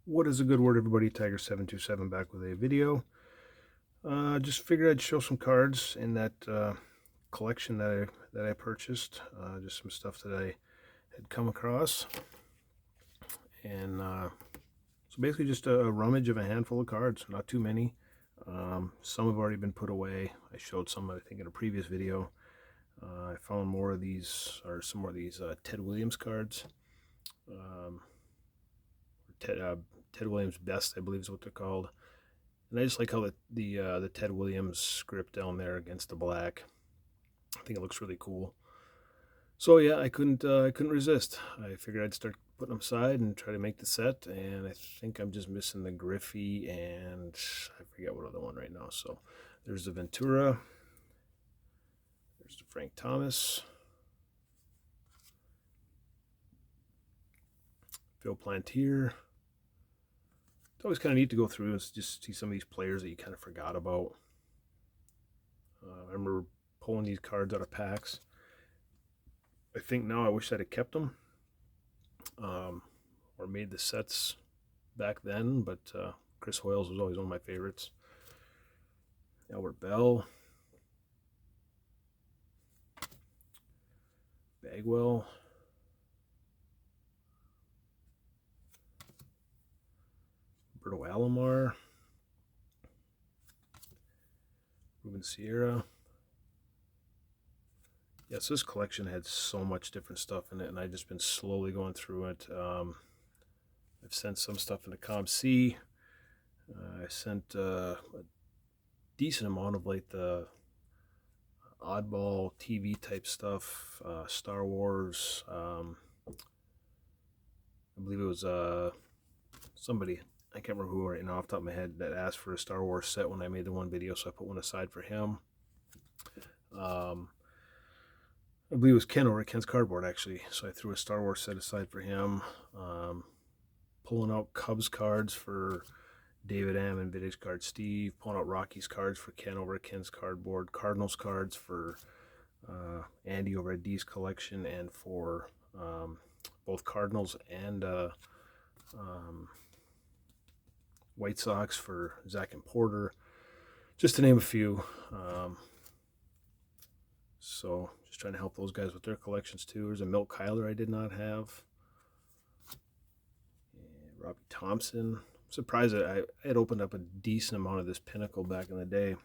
What is a good word, everybody? Tiger727 back with a video. Just figured I'd show some cards in that collection that I purchased. Just some stuff that I had come across, and so basically just a rummage of a handful of cards. Not too many. Some have already been put away. I showed some, I think, in a previous video. I found more of these, or some more of these Ted Williams cards. Um, Ted, Ted Williams Best, I believe, is what they're called. And I just like how the Ted Williams script down there against the black. I think it looks really cool. So yeah, I couldn't resist. I figured I'd start putting them aside and try to make the set. And I think I'm just missing the Griffey and I forget what other one right now. So there's the Ventura. There's the Frank Thomas. Phil Plantier. It's always kind of neat to go through and just see some of these players that you kind of forgot about. I remember pulling these cards out of packs. I think now I wish I'd have kept them, or made the sets back then, but Chris Hoyles was always one of my favorites. Albert Bell, Bagwell, Roberto Alomar, Ruben Sierra. Yes, this collection had so much different stuff in it, and I've just been slowly going through it. I've sent some stuff into ComC. I sent a decent amount of like the oddball TV type stuff, Star Wars. I believe it was somebody, I can't remember who right now off the top of my head, that asked for a Star Wars set when I made the one video, so I put one aside for him. I believe it was Ken over at Ken's Cardboard, actually, so I threw a Star Wars set aside for him. Pulling out Cubs cards for David M and Vintage Card Steve, pulling out Rockies cards for Ken over at Ken's Cardboard, Cardinals cards for Andy over at D's Collection, and for both Cardinals and White Sox for Zach and Porter, just to name a few. So just trying to help those guys with their collections too. There's a Milt Kyler I did not have. And Robbie Thompson. I'm surprised that I had opened up a decent amount of this Pinnacle back in the day.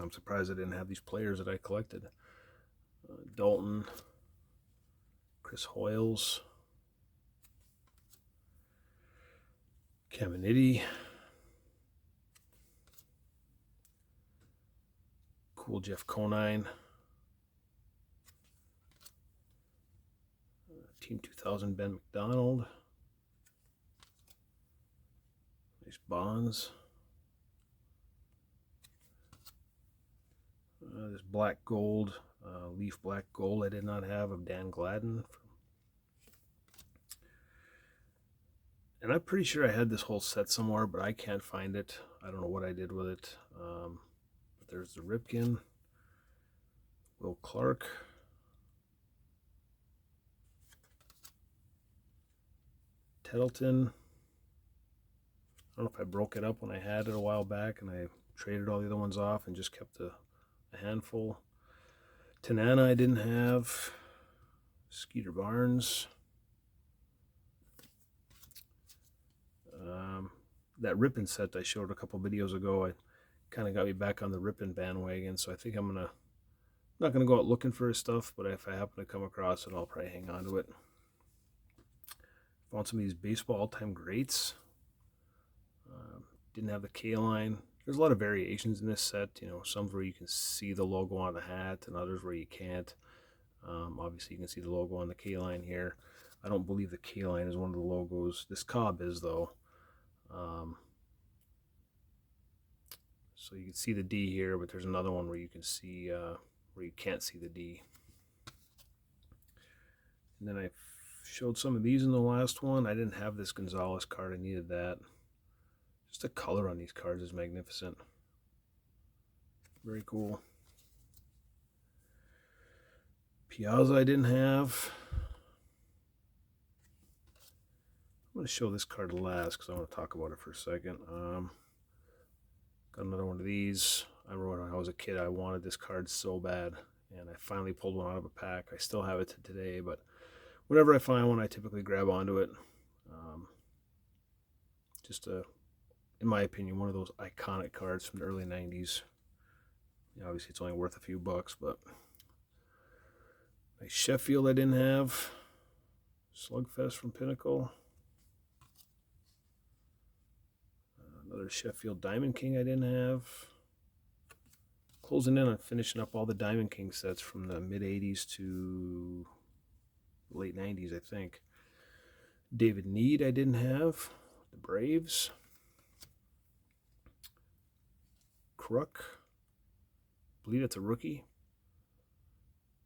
I'm surprised I didn't have these players that I collected. Dalton, Chris Hoyles, Caminiti, cool Jeff Conine, Team 2000 Ben McDonald, nice Bonds. This black gold, leaf black gold I did not have of Dan Gladden. And I'm pretty sure I had this whole set somewhere, but I can't find it. I don't know what I did with it. But there's the Ripken, Will Clark, Tettleton. I don't know if I broke it up when I had it a while back and I traded all the other ones off and just kept a handful. Tanana I didn't have. Skeeter Barnes. That Ripon set I showed a couple videos ago, I kind of got me back on the Ripon bandwagon, so I think I'm not gonna go out looking for his stuff, but if I happen to come across it, I'll probably hang on to it. Found some of these baseball all-time greats. Didn't have the K-line. There's a lot of variations in this set. You know, some where you can see the logo on the hat, and others where you can't. Obviously, you can see the logo on the K-line here. I don't believe the K-line is one of the logos. This Cobb is, though. So you can see the D here, but there's another one where you can see where you can't see the D. And then I showed some of these in the last one. I didn't have this Gonzalez card. I needed that. Just the color on these cards is magnificent. Very cool. Piazza I didn't have. going to show this card last because I want to talk about it for a second. Got another one of these. I remember when I was a kid, I wanted this card so bad, and I finally pulled one out of a pack. I still have it to today, but whenever I find one, I typically grab onto it. In my opinion, one of those iconic cards from the early 90s. Obviously, it's only worth a few bucks, but a Sheffield I didn't have. Slugfest from Pinnacle. Another Sheffield Diamond King I didn't have. Closing in on finishing up all the Diamond King sets from the mid-80s to late 90s, I think. David Need I didn't have. The Braves. Kruk. I believe it's a rookie.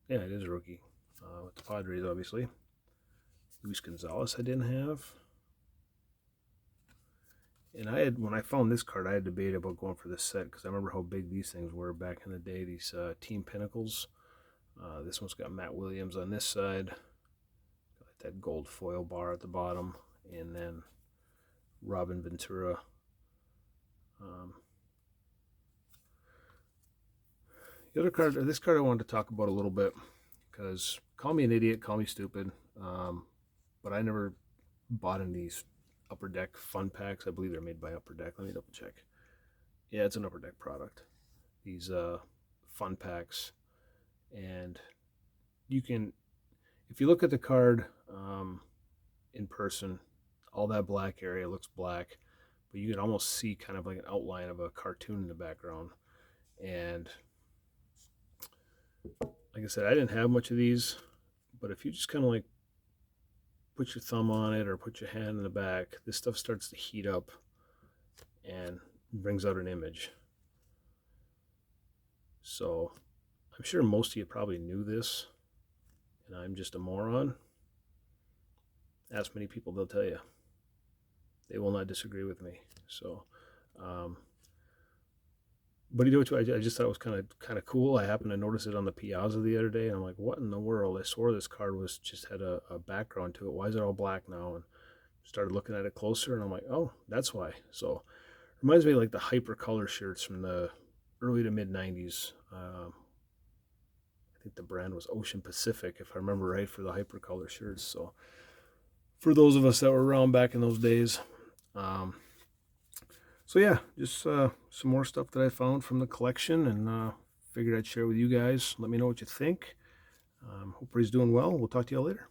Yeah, it is a rookie. With the Padres, obviously. Luis Gonzalez I didn't have. And when I found this card, I had debated about going for this set because I remember how big these things were back in the day, these Team Pinnacles. This one's got Matt Williams on this side. Got that gold foil bar at the bottom. And then Robin Ventura. The other card, this card I wanted to talk about a little bit because call me an idiot, call me stupid, but I never bought in these Upper Deck fun packs. I believe they're made by Upper Deck. Let me double check. Yeah, it's an Upper Deck product. These fun packs, and you can, if you look at the card in person, all that black area looks black, but you can almost see kind of like an outline of a cartoon in the background. And like I said, I didn't have much of these, but if you just kind of like put your thumb on it or put your hand in the back, this stuff starts to heat up and brings out an image. So I'm sure most of you probably knew this, and I'm just a moron. Ask many people, they'll tell you. They will not disagree with me. So, but you know what? I just thought it was kind of cool. I happened to notice it on the Piazza the other day, and I'm like, what in the world? I swore this card just had a background to it. Why is it all black now? And started looking at it closer, and I'm like, oh, that's why. So it reminds me of like the Hypercolor shirts from the early to mid 90s. I think the brand was Ocean Pacific, if I remember right, for the Hypercolor shirts. So for those of us that were around back in those days. So yeah, just some more stuff that I found from the collection, and figured I'd share with you guys. Let me know what you think. Hope everybody's doing well. We'll talk to you all later.